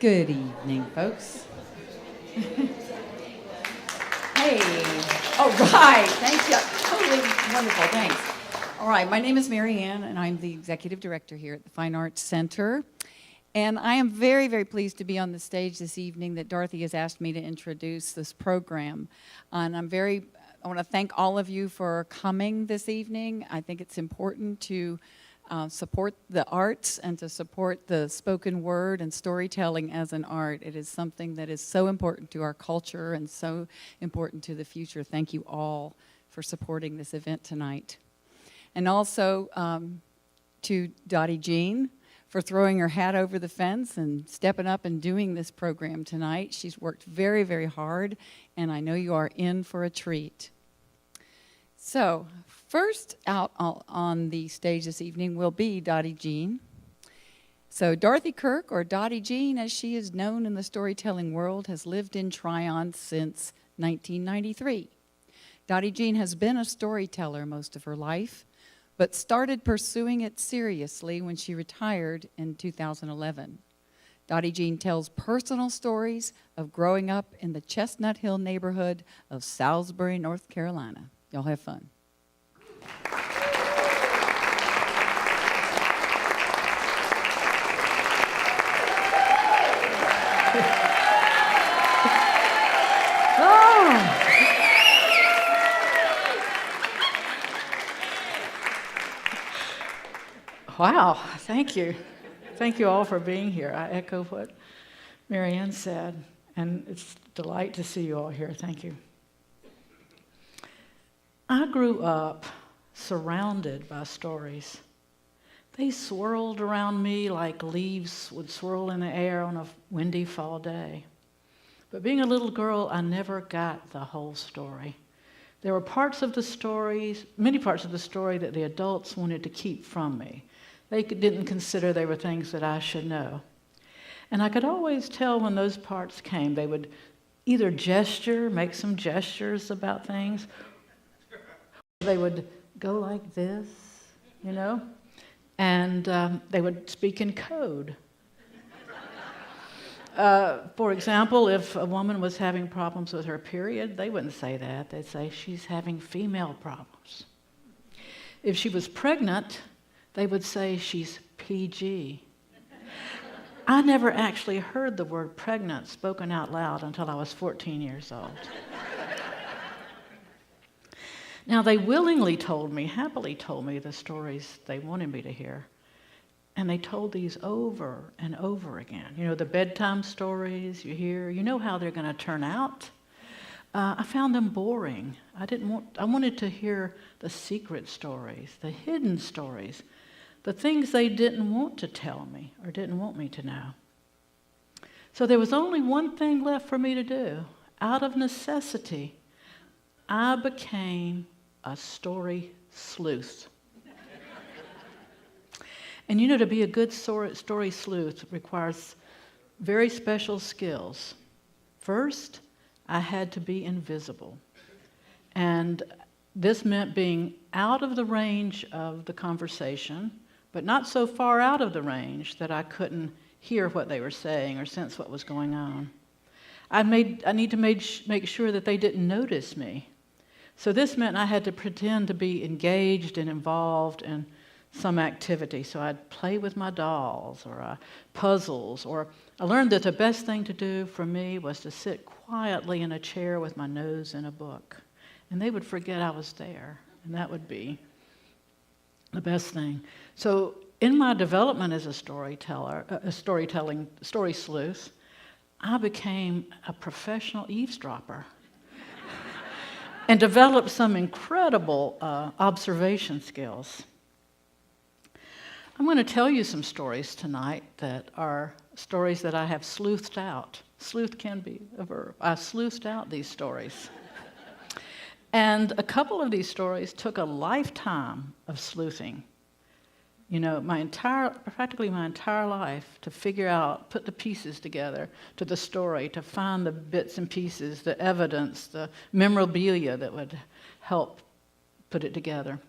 Good evening, folks. Hey. All right. Thank you. Totally wonderful. Thanks. All right. My name is Mary Ann, and I'm the executive director here at the Fine Arts Center. And I am very, very pleased to be on the stage this evening that Dorothy has asked me to introduce this program. And I want to thank all of you for coming this evening. I think it's important to support the arts and to support the spoken word and storytelling as an art. It is something that is so important to our culture and so important to the future. Thank you all for supporting this event tonight. And also to Dottie Jean for throwing her hat over the fence and stepping up and doing this program tonight. She's worked very, very hard, and I know you are in for a treat. So, first out on the stage this evening will be Dottie Jean. So Dorothy Kirk, or Dottie Jean as she is known in the storytelling world, has lived in Tryon since 1993. Dottie Jean has been a storyteller most of her life, but started pursuing it seriously when she retired in 2011. Dottie Jean tells personal stories of growing up in the Chestnut Hill neighborhood of Salisbury, North Carolina. Y'all have fun. Wow, thank you. Thank you all for being here. I echo what Mary Ann said, and it's a delight to see you all here. Thank you. I grew up surrounded by stories. They swirled around me like leaves would swirl in the air on a windy fall day. But being a little girl, I never got the whole story. There were parts of the stories, many parts of the story that the adults wanted to keep from me. They didn't consider they were things that I should know. And I could always tell when those parts came. They would either make some gestures about things. They would go like this, and they would speak in code. For example, if a woman was having problems with her period, they wouldn't say that. They'd say, she's having female problems. If she was pregnant, they would say she's PG. I never actually heard the word pregnant spoken out loud until I was 14 years old. Now, they willingly happily told me the stories they wanted me to hear. And they told these over and over again. The bedtime stories you hear, you know how they're going to turn out. I found them boring. I wanted to hear the secret stories, the hidden stories, the things they didn't want to tell me or didn't want me to know. So there was only one thing left for me to do. Out of necessity, I became a story sleuth. And to be a good story sleuth requires very special skills. First, I had to be invisible. And this meant being out of the range of the conversation, but not so far out of the range that I couldn't hear what they were saying or sense what was going on. I need to make sure that they didn't notice me. So this meant I had to pretend to be engaged and involved in some activity. So I'd play with my dolls or puzzles, or I learned that the best thing to do for me was to sit quietly in a chair with my nose in a book. And they would forget I was there, and that would be the best thing. So in my development as a story sleuth, I became a professional eavesdropper and developed some incredible observation skills. I'm going to tell you some stories tonight that are stories that I have sleuthed out. Sleuth can be a verb. I sleuthed out these stories. And a couple of these stories took a lifetime of sleuthing. Practically my entire life to figure out, put the pieces together to the story, to find the bits and pieces, the evidence, the memorabilia that would help put it together.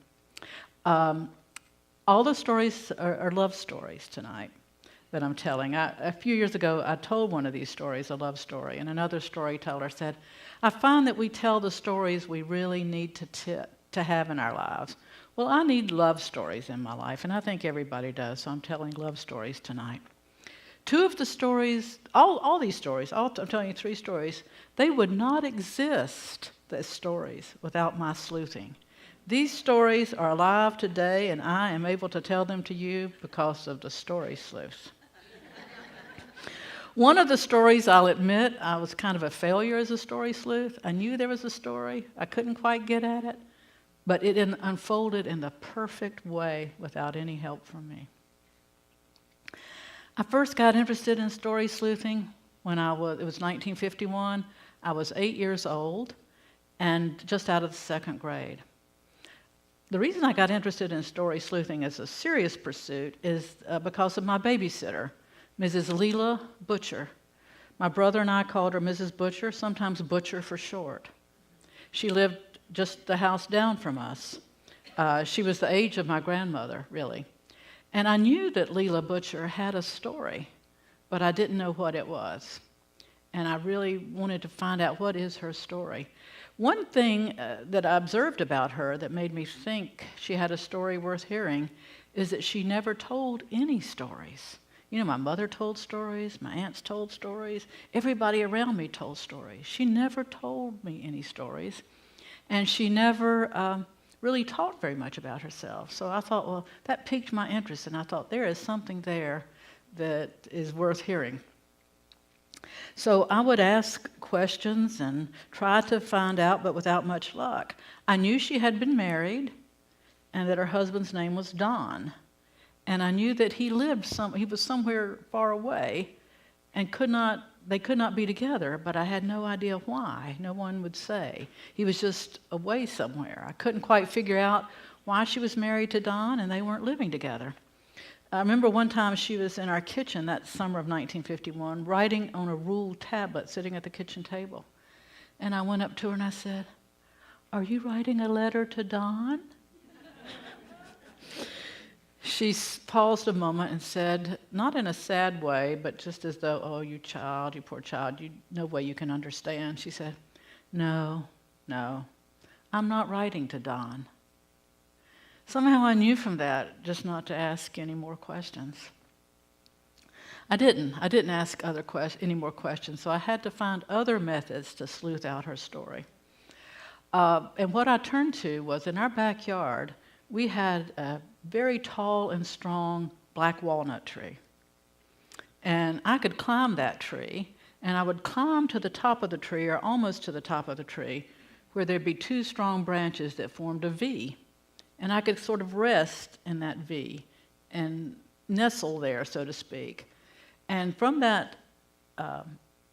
All the stories are love stories tonight. that I'm telling. A few years ago, I told one of these stories, a love story, and another storyteller said, I find that we tell the stories we really need to have in our lives. Well, I need love stories in my life, and I think everybody does, so I'm telling love stories tonight. Two of the stories, all these stories, I'm telling you 3 stories, they would not exist, as stories, without my sleuthing. These stories are alive today, and I am able to tell them to you because of the story sleuths. One of the stories, I'll admit, I was kind of a failure as a story sleuth. I knew there was a story. I couldn't quite get at it, but it unfolded in the perfect way without any help from me. I first got interested in story sleuthing when it was 1951. I was 8 years old and just out of the 2nd grade. The reason I got interested in story sleuthing as a serious pursuit is because of my babysitter, Mrs. Lelia Butcher. My brother and I called her Mrs. Butcher, sometimes Butcher for short. She lived just the house down from us. She was the age of my grandmother, really. And I knew that Lelia Butcher had a story, but I didn't know what it was. And I really wanted to find out what is her story. One thing that I observed about her that made me think she had a story worth hearing is that she never told any stories. You know, my mother told stories, my aunts told stories, everybody around me told stories. She never told me any stories, and she never really talked very much about herself. So I thought, well, that piqued my interest, and I thought there is something there that is worth hearing. So I would ask questions and try to find out, but without much luck. I knew she had been married and that her husband's name was Don. And I knew that he was somewhere far away and they could not be together, but I had no idea why. No one would say. He was just away somewhere. I couldn't quite figure out why she was married to Don and they weren't living together. I remember one time she was in our kitchen that summer of 1951, writing on a ruled tablet, sitting at the kitchen table. And I went up to her and I said, "Are you writing a letter to Don?" She paused a moment and said, not in a sad way, but just as though, "Oh, you poor child, no way you can understand." She said, No, I'm not writing to Don." Somehow I knew from that just not to ask any more questions. I didn't ask any more questions, so I had to find other methods to sleuth out her story. And what I turned to was, in our backyard, we had a very tall and strong black walnut tree. And I could climb that tree, and I would climb to the top of the tree, or almost to the top of the tree, where there'd be 2 strong branches that formed a V. And I could sort of rest in that V and nestle there, so to speak. And from that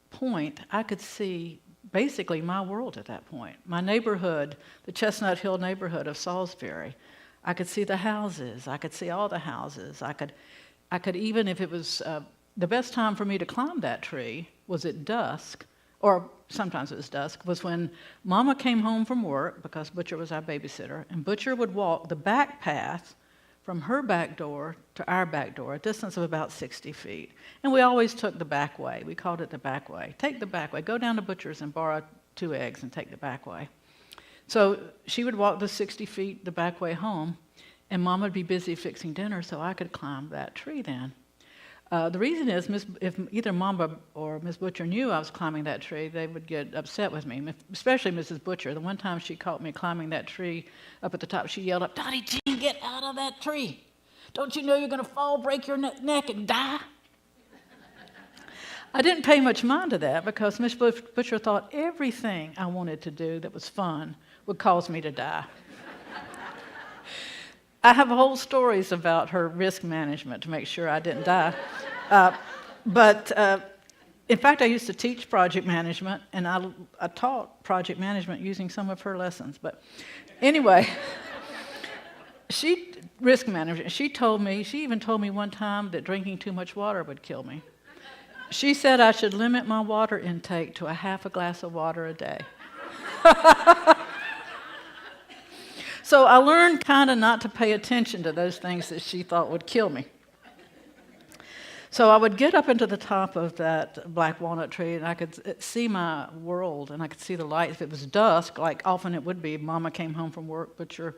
point, I could see basically my world at that point. My neighborhood, the Chestnut Hill neighborhood of Salisbury. I could see the houses. I could see all the houses. I could even, if it was, the best time for me to climb that tree was at dusk, or sometimes it was dusk, was when Mama came home from work, because Butcher was our babysitter, and Butcher would walk the back path from her back door to our back door, a distance of about 60 feet. And we always took the back way. We called it the back way. Take the back way. Go down to Butcher's and borrow 2 eggs and take the back way. So she would walk the 60 feet the back way home, and Mom would be busy fixing dinner, so I could climb that tree then. The reason is, if either Mama or Miss Butcher knew I was climbing that tree, they would get upset with me, especially Mrs. Butcher. The one time she caught me climbing that tree up at the top, she yelled up, "Dottie Jean, get out of that tree. Don't you know you're going to fall, break your neck, and die?" I didn't pay much mind to that because Miss Butcher thought everything I wanted to do that was fun would cause me to die. I have whole stories about her risk management to make sure I didn't die. In fact, I used to teach project management, and I taught project management using some of her lessons. But anyway, risk management, she even told me one time that drinking too much water would kill me. She said I should limit my water intake to a half a glass of water a day. So I learned kind of not to pay attention to those things that she thought would kill me. So I would get up into the top of that black walnut tree, and I could see my world, and I could see the lights. If it was dusk, like often it would be, Mama came home from work, Butcher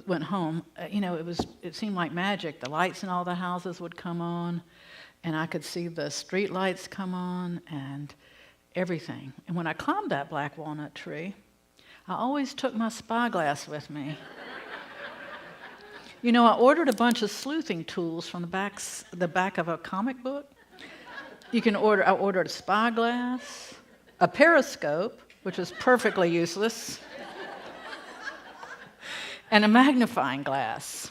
went home. It seemed like magic. The lights in all the houses would come on, and I could see the street lights come on and everything. And when I climbed that black walnut tree, I always took my spyglass with me. I ordered a bunch of sleuthing tools from the back of a comic book. I ordered a spyglass, a periscope, which was perfectly useless, and a magnifying glass.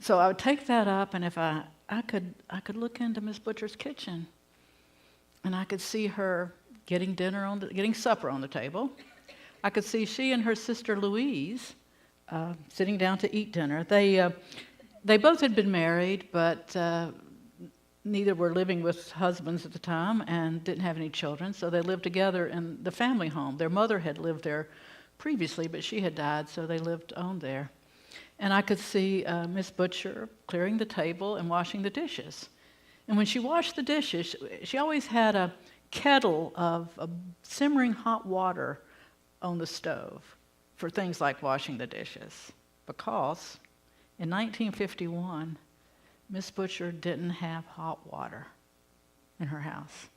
So I would take that up, and if I could look into Miss Butcher's kitchen, and I could see her getting supper on the table. I could see she and her sister Louise sitting down to eat dinner. They both had been married, but neither were living with husbands at the time and didn't have any children, so they lived together in the family home. Their mother had lived there previously, but she had died, so they lived on there. And I could see Miss Butcher clearing the table and washing the dishes. And when she washed the dishes, she always had a kettle of simmering hot water on the stove for things like washing the dishes, because in 1951, Miss Butcher didn't have hot water in her house.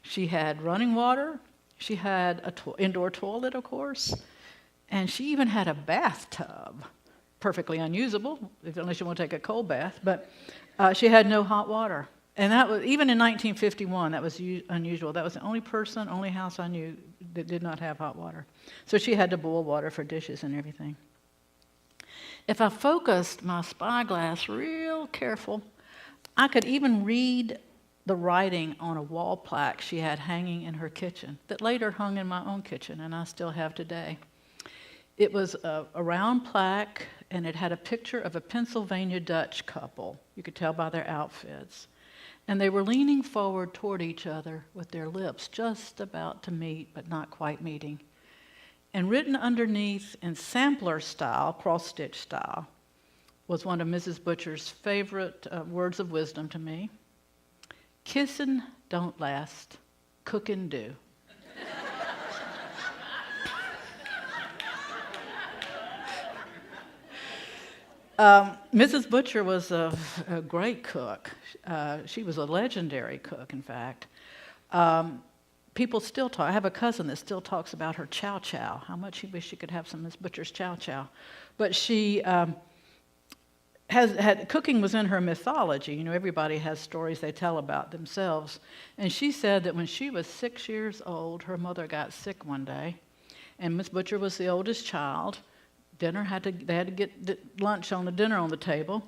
She had running water, she had an indoor toilet, of course, and she even had a bathtub, perfectly unusable, unless you want to take a cold bath, but she had no hot water. And that was, even in 1951, that was unusual. That was the only house I knew that did not have hot water. So she had to boil water for dishes and everything. If I focused my spyglass real careful, I could even read the writing on a wall plaque she had hanging in her kitchen that later hung in my own kitchen, and I still have today. It was a round plaque, and it had a picture of a Pennsylvania Dutch couple. You could tell by their outfits. And they were leaning forward toward each other with their lips just about to meet, but not quite meeting. And written underneath in sampler style, cross-stitch style, was one of Mrs. Butcher's favorite words of wisdom to me. "Kissin' don't last, cookin' do." Mrs. Butcher was a great cook. She was a legendary cook, in fact. People still talk. I have a cousin that still talks about her chow chow, how much he wished she could have some Miss Butcher's chow chow. But she cooking was in her mythology. Everybody has stories they tell about themselves. And she said that when she was 6 years old, her mother got sick one day, and Miss Butcher was the oldest child. They had to get lunch on the table,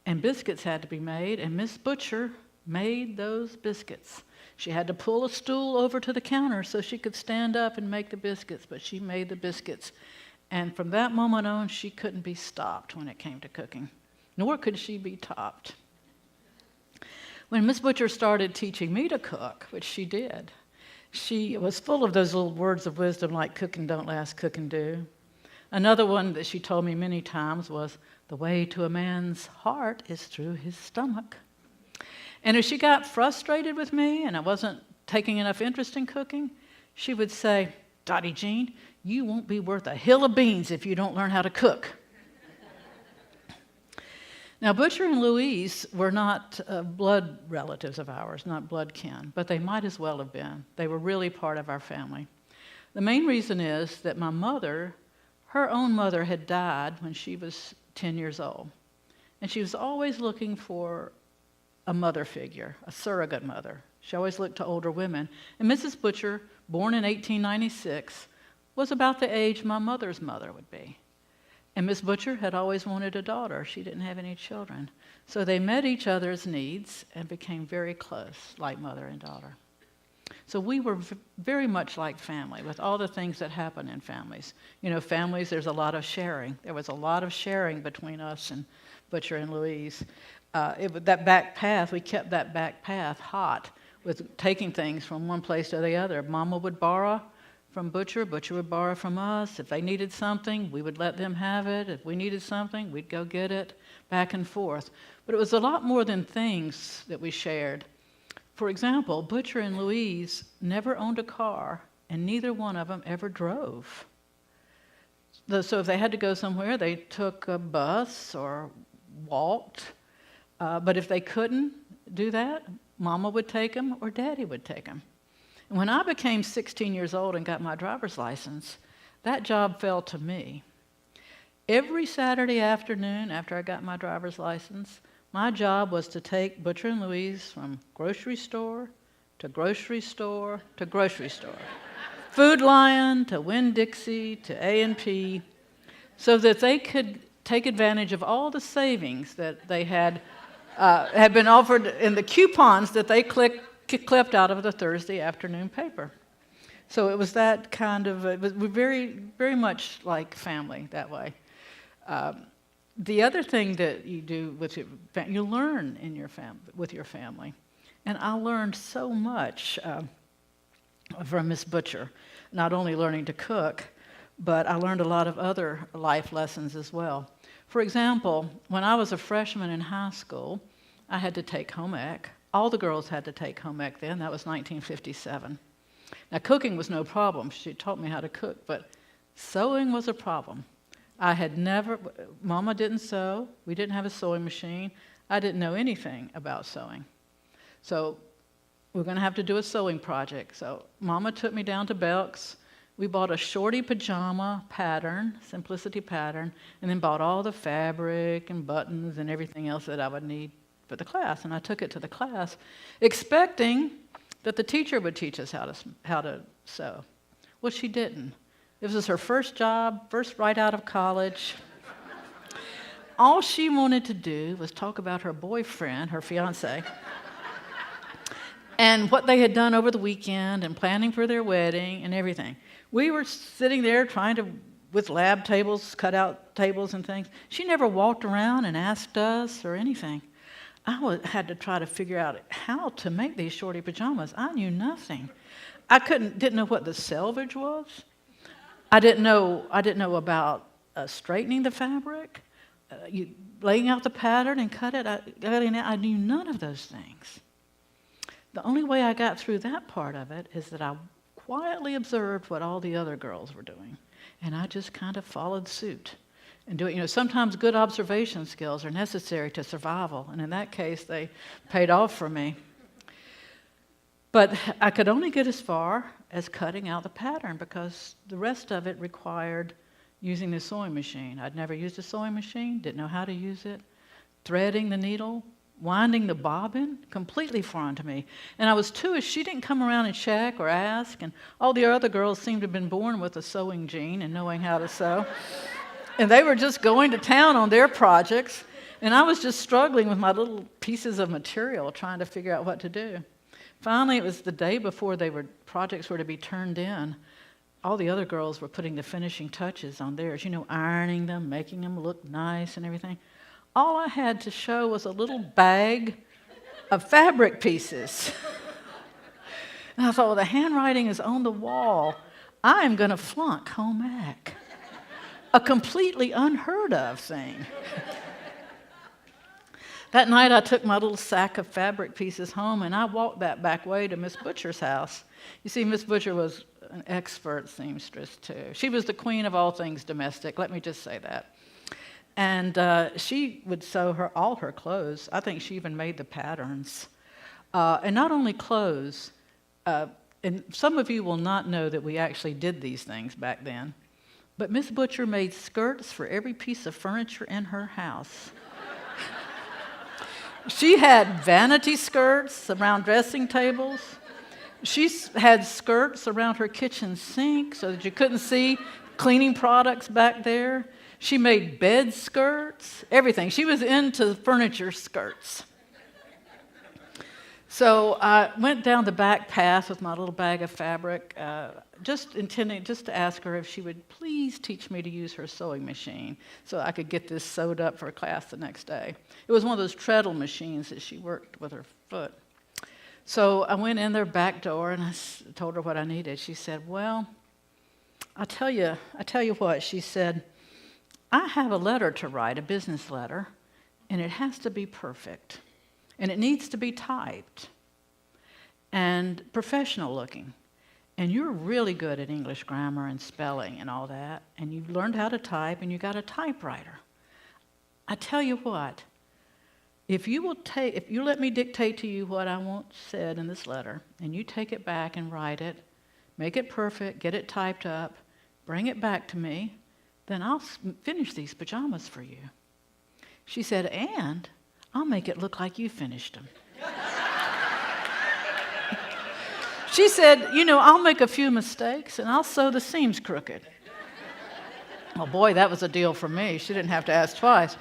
and biscuits had to be made, and Miss Butcher made those biscuits. She had to pull a stool over to the counter so she could stand up and make the biscuits, but she made the biscuits. And from that moment on, she couldn't be stopped when it came to cooking, nor could she be topped. When Miss Butcher started teaching me to cook, which she did, she was full of those little words of wisdom like "cooking don't last, cooking do." Another one that she told me many times was, "The way to a man's heart is through his stomach." And if she got frustrated with me and I wasn't taking enough interest in cooking, she would say, "Dottie Jean, you won't be worth a hill of beans if you don't learn how to cook." Now, Butcher and Louise were not blood relatives of ours, not blood kin, but they might as well have been. They were really part of our family. The main reason is that my mother, her own mother, had died when she was 10 years old. And she was always looking for a mother figure, a surrogate mother. She always looked to older women. And Mrs. Butcher, born in 1896, was about the age my mother's mother would be. And Miss Butcher had always wanted a daughter. She didn't have any children. So they met each other's needs and became very close, like mother and daughter. So we were very much like family, with all the things that happen in families. Families, there's a lot of sharing. There was a lot of sharing between us and Butcher and Louise. That back path, we kept that back path hot with taking things from one place to the other. Mama would borrow from Butcher. Butcher would borrow from us. If they needed something, we would let them have it. If we needed something, we'd go get it, back and forth. But it was a lot more than things that we shared. For example, Butcher and Louise never owned a car, and neither one of them ever drove. So if they had to go somewhere, they took a bus or walked. But if they couldn't do that, Mama would take them or Daddy would take them. And when I became 16 years old and got my driver's license, that job fell to me. Every Saturday afternoon after I got my driver's license, my job was to take Butcher and Louise from grocery store to grocery store to grocery store. Food Lion to Winn-Dixie to A&P, so that they could take advantage of all the savings that they had been offered in the coupons that they clipped out of the Thursday afternoon paper. So it was that kind of, it was very, very much like family that way. The other thing that you do with your family, you learn in your with your family. And I learned so much from Miss Butcher, not only learning to cook, but I learned a lot of other life lessons as well. For example, when I was a freshman in high school, I had to take home ec. All the girls had to take home ec then. That was 1957. Now, cooking was no problem. She taught me how to cook, but sewing was a problem. I had never, Mama didn't sew. We didn't have a sewing machine. I didn't know anything about sewing. So we're going to have to do a sewing project. So Mama took me down to Belk's. We bought a shorty pajama pattern, simplicity pattern, and then bought all the fabric and buttons and everything else that I would need for the class. And I took it to the class, expecting that the teacher would teach us how to sew. Well, she didn't. This was her first job, first right out of college. All she wanted to do was talk about her boyfriend, her fiance, and what they had done over the weekend and planning for their wedding and everything. We were sitting there trying to, with lab tables, cut out tables and things. She never walked around and asked us or anything. I had to try to figure out how to make these shorty pajamas. I knew nothing. I didn't know what the selvage was. I didn't know about straightening the fabric, laying out the pattern and cut it. I knew none of those things. The only way I got through that part of it is that I quietly observed what all the other girls were doing, and I just kind of followed suit. And sometimes good observation skills are necessary to survival, and in that case, they paid off for me. But I could only get as far as cutting out the pattern because the rest of it required using the sewing machine. I'd never used a sewing machine, didn't know how to use it. Threading the needle, winding the bobbin, completely foreign to me. And I was two-ish. She didn't come around and check or ask, and all the other girls seemed to have been born with a sewing gene and knowing how to sew. And they were just going to town on their projects, and I was just struggling with my little pieces of material trying to figure out what to do. Finally, it was the day before projects were to be turned in. All the other girls were putting the finishing touches on theirs, ironing them, making them look nice and everything. All I had to show was a little bag of fabric pieces. And I thought, well, the handwriting is on the wall. I am going to flunk home ec. A completely unheard of thing. That night I took my little sack of fabric pieces home and I walked that back way to Miss Butcher's house. You see, Miss Butcher was an expert seamstress too. She was the queen of all things domestic, let me just say that. And she would sew all her clothes. I think she even made the patterns. And not only clothes, and some of you will not know that we actually did these things back then, but Miss Butcher made skirts for every piece of furniture in her house. She had vanity skirts around dressing tables. She had skirts around her kitchen sink so that you couldn't see cleaning products back there. She made bed skirts, everything. She was into furniture skirts. So I went down the back path with my little bag of fabric, just intending to ask her if she would please teach me to use her sewing machine so I could get this sewed up for class the next day. It was one of those treadle machines that she worked with her foot. So I went in their back door and I told her what I needed. She said, well, I tell you what, she said, I have a letter to write, a business letter, and it has to be perfect. And it needs to be typed and professional looking. And you're really good at English grammar and spelling and all that, and you've learned how to type and you got a typewriter. I tell you what, if you let me dictate to you what I want said in this letter, and you take it back and write it, make it perfect, get it typed up, bring it back to me, then I'll finish these pajamas for you. She said, and I'll make it look like you finished them. She said, I'll make a few mistakes and I'll sew the seams crooked. Well, boy, that was a deal for me. She didn't have to ask twice.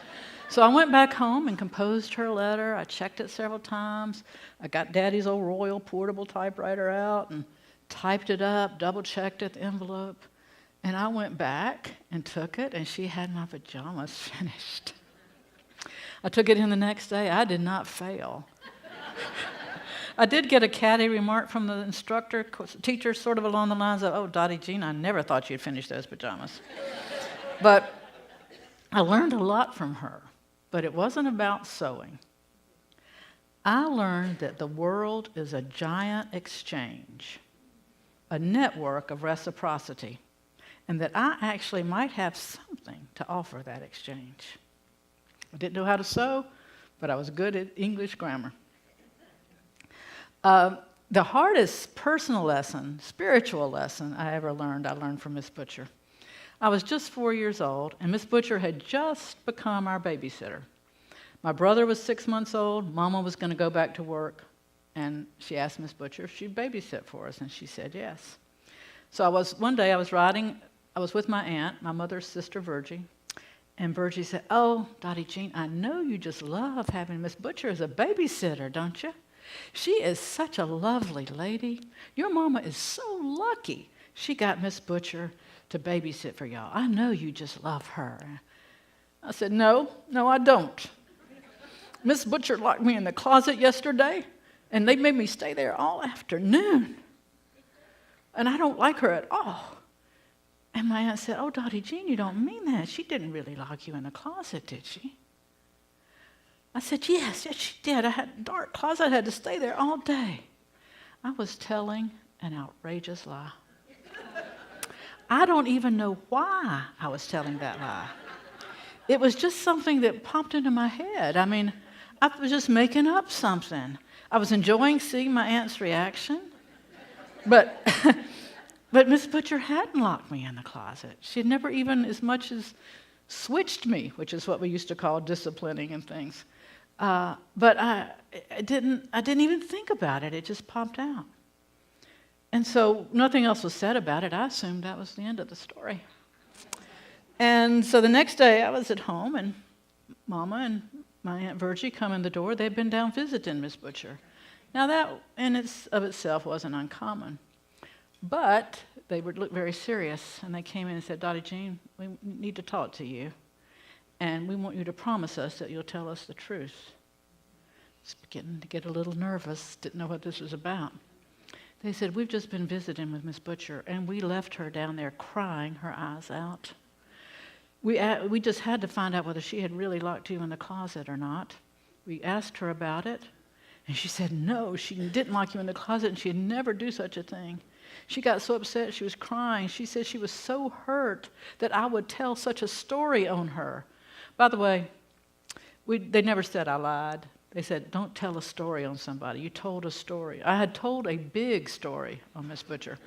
So I went back home and composed her letter. I checked it several times. I got Daddy's old Royal portable typewriter out and typed it up, double-checked it, the envelope. And I went back and took it, and she had my pajamas finished. I took it in the next day. I did not fail. I did get a catty remark from the teacher, sort of along the lines of, oh, Dottie Jean, I never thought you'd finish those pajamas. But I learned a lot from her, but it wasn't about sewing. I learned that the world is a giant exchange, a network of reciprocity, and that I actually might have something to offer that exchange. I didn't know how to sew, but I was good at English grammar. The hardest personal lesson, spiritual lesson I ever learned, I learned from Miss Butcher. I was just 4 years old, and Miss Butcher had just become our babysitter. My brother was 6 months old. Mama was going to go back to work, and she asked Miss Butcher if she'd babysit for us, and she said yes. So one day I was with my aunt, my mother's sister, Virgie, and Virgie said, oh, Dottie Jean, I know you just love having Miss Butcher as a babysitter, don't you? She is such a lovely lady. Your mama is so lucky she got Miss Butcher to babysit for y'all. I know you just love her. I said, no, I don't. Miss Butcher locked me in the closet yesterday, and they made me stay there all afternoon. And I don't like her at all. And my aunt said, oh, Dottie Jean, you don't mean that. She didn't really lock you in the closet, did she? I said, yes, she did. I had a dark closet. I had to stay there all day. I was telling an outrageous lie. I don't even know why I was telling that lie. It was just something that popped into my head. I mean, I was just making up something. I was enjoying seeing my aunt's reaction. But Miss Butcher hadn't locked me in the closet. She had never even as much as switched me, which is what we used to call disciplining and things. But I didn't even think about it. It just popped out. And so nothing else was said about it. I assumed that was the end of the story. And so the next day I was at home, and Mama and my Aunt Virgie come in the door. They'd been down visiting Miss Butcher. Now that in itself wasn't uncommon. But they would look very serious, and they came in and said, Dottie Jean, we need to talk to you, and we want you to promise us that you'll tell us the truth. I was beginning to get a little nervous, didn't know what this was about. They said, we've just been visiting with Miss Butcher, and we left her down there crying her eyes out. We just had to find out whether she had really locked you in the closet or not. We asked her about it, and she said, no, she didn't lock you in the closet, and she'd never do such a thing. She got so upset, she was crying. She said she was so hurt that I would tell such a story on her. By the way, they never said I lied. They said, don't tell a story on somebody. You told a story. I had told a big story on Miss Butcher.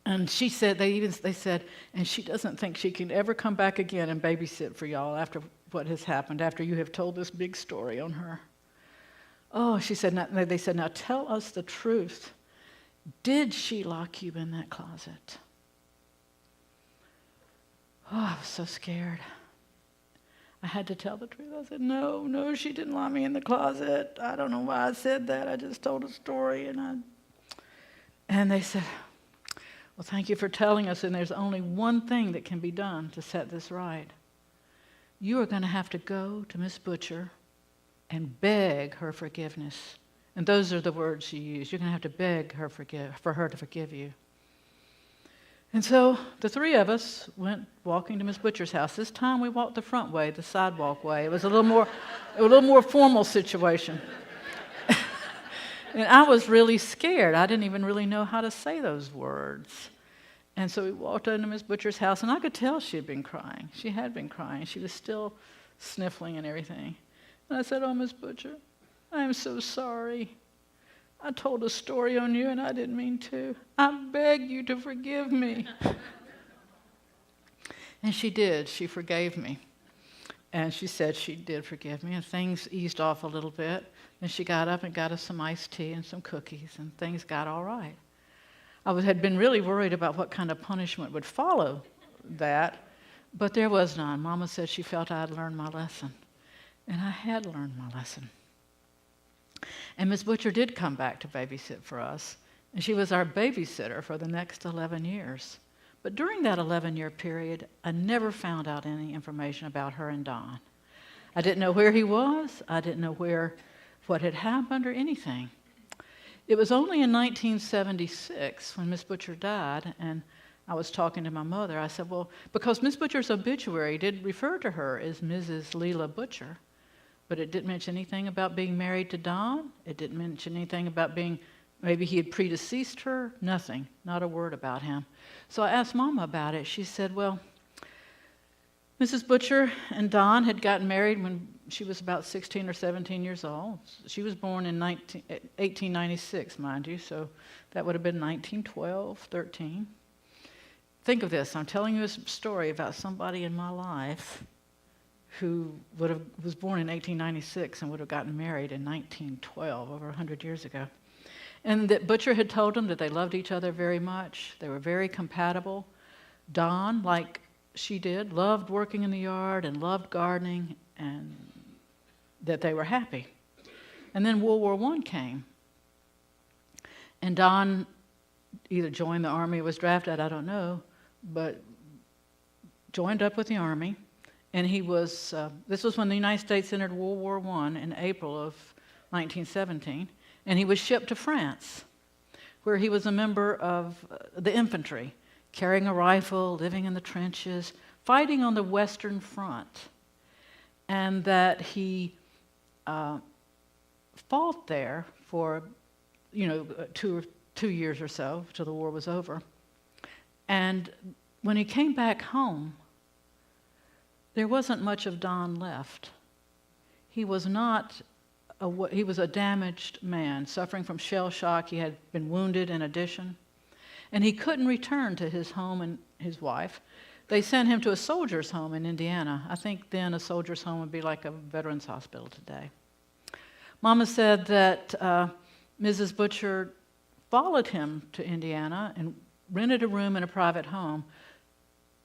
And she said, they said, and she doesn't think she can ever come back again and babysit for y'all after what has happened, after you have told this big story on her. Oh, she said, they said, now tell us the truth. Did she lock you in that closet? Oh, I was so scared. I had to tell the truth. I said, no, she didn't lock me in the closet. I don't know why I said that. I just told a story. And they said, well, thank you for telling us, and there's only one thing that can be done to set this right. You are going to have to go to Miss Butcher and beg her forgiveness. And those are the words she used. You're going to have to beg her for her to forgive you. And so the three of us went walking to Miss Butcher's house. This time we walked the front way, the sidewalk way. It was a little more formal situation. And I was really scared. I didn't even really know how to say those words. And so we walked into Miss Butcher's house, and I could tell she had been crying. She had been crying. She was still sniffling and everything. And I said, "Oh, Miss Butcher, I am so sorry. I told a story on you, and I didn't mean to. I beg you to forgive me." And she did. She forgave me. And she said she did forgive me, and things eased off a little bit. And she got up and got us some iced tea and some cookies, and things got all right. Had been really worried about what kind of punishment would follow that, but there was none. Mama said she felt I had learned my lesson, and I had learned my lesson. And Miss Butcher did come back to babysit for us, and she was our babysitter for the next 11 years. But during that 11-year period, I never found out any information about her and Don. I didn't know where he was. I didn't know what had happened or anything. It was only in 1976 when Miss Butcher died, and I was talking to my mother. I said, well, because Miss Butcher's obituary did refer to her as Mrs. Lelia Butcher, but it didn't mention anything about being married to Don. It didn't mention anything about maybe he had predeceased her. Nothing, not a word about him. So I asked Mama about it. She said, well, Mrs. Butcher and Don had gotten married when she was about 16 or 17 years old. She was born in 1896, mind you, so that would have been 1912, 13. Think of this. I'm telling you a story about somebody in my life who was born in 1896 and would have gotten married in 1912, over 100 years ago. And that Butcher had told them that they loved each other very much. They were very compatible. Don, like she did, loved working in the yard and loved gardening, and that they were happy. And then World War I came. And Don either joined the Army or was drafted, I don't know, but joined up with the Army. And this was when the United States entered World War I in April of 1917. And he was shipped to France, where he was a member of the infantry, carrying a rifle, living in the trenches, fighting on the Western Front. And that he fought there for, 2 years or so, till the war was over. And when he came back home, there wasn't much of Don left. He was a damaged man, suffering from shell shock. He had been wounded in addition. And he couldn't return to his home and his wife. They sent him to a soldier's home in Indiana. I think then a soldier's home would be like a veterans hospital today. Mama said that Mrs. Butcher followed him to Indiana and rented a room in a private home,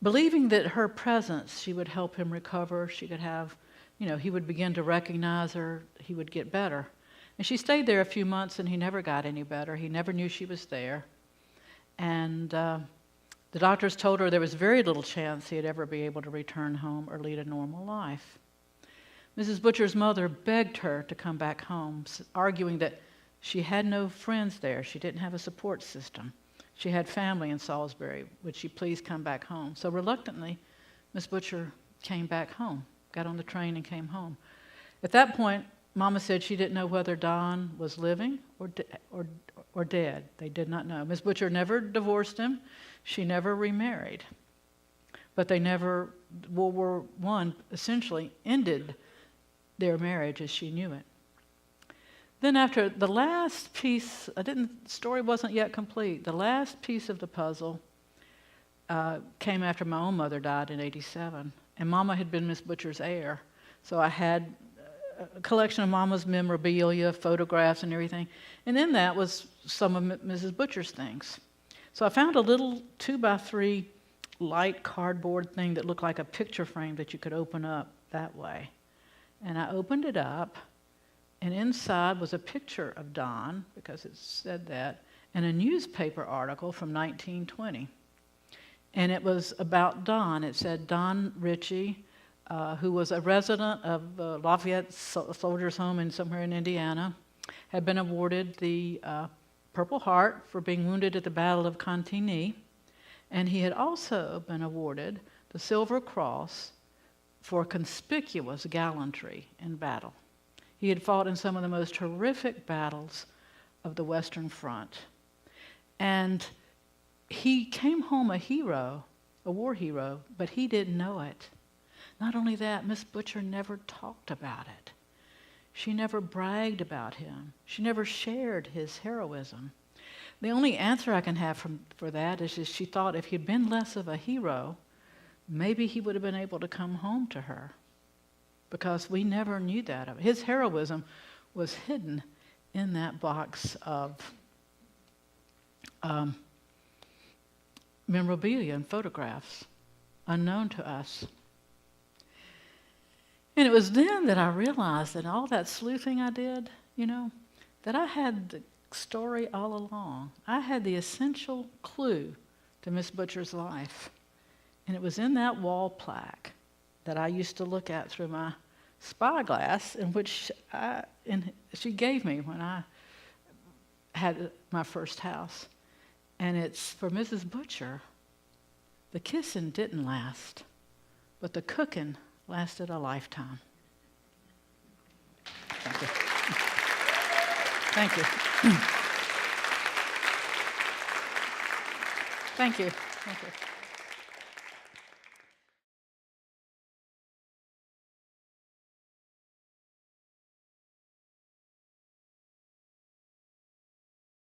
believing that her presence, she would help him recover. She could have, he would begin to recognize her. He would get better. And she stayed there a few months, and he never got any better. He never knew she was there. And the doctors told her there was very little chance he'd ever be able to return home or lead a normal life. Mrs. Butcher's mother begged her to come back home, arguing that she had no friends there. She didn't have a support system. She had family in Salisbury. Would she please come back home? So reluctantly, Miss Butcher came back home, got on the train and came home. At that point, Mama said she didn't know whether Don was living or dead. They did not know. Miss Butcher never divorced him. She never remarried. But World War I essentially ended their marriage as she knew it. Then after the last piece, the story wasn't yet complete. The last piece of the puzzle came after my own mother died in 1987. And Mama had been Miss Butcher's heir. So I had a collection of Mama's memorabilia, photographs and everything. And in that was some of Mrs. Butcher's things. So I found a little 2x3 light cardboard thing that looked like a picture frame that you could open up that way. And I opened it up, and inside was a picture of Don, because it said that, and a newspaper article from 1920. And it was about Don. It said Don Ritchie, who was a resident of Lafayette Soldiers' Home somewhere in Indiana, had been awarded the Purple Heart for being wounded at the Battle of Cantigny, And he had also been awarded the Silver Cross for conspicuous gallantry in battle. He had fought in some of the most horrific battles of the Western Front. And he came home a hero, a war hero, but he didn't know it. Not only that, Miss Butcher never talked about it. She never bragged about him. She never shared his heroism. The only answer I can have for that is just she thought if he'd been less of a hero, maybe he would have been able to come home to her, because we never knew that of him. His heroism was hidden in that box of memorabilia and photographs, unknown to us. And it was then that I realized that all that sleuthing I did, that I had the story all along. I had the essential clue to Miss Butcher's life. And it was in that wall plaque that I used to look at through my spyglass, in which she gave me when I had my first house. And it's for Mrs. Butcher. The kissing didn't last, but the cooking lasted a lifetime. Thank you. Thank you. Thank you. Thank you.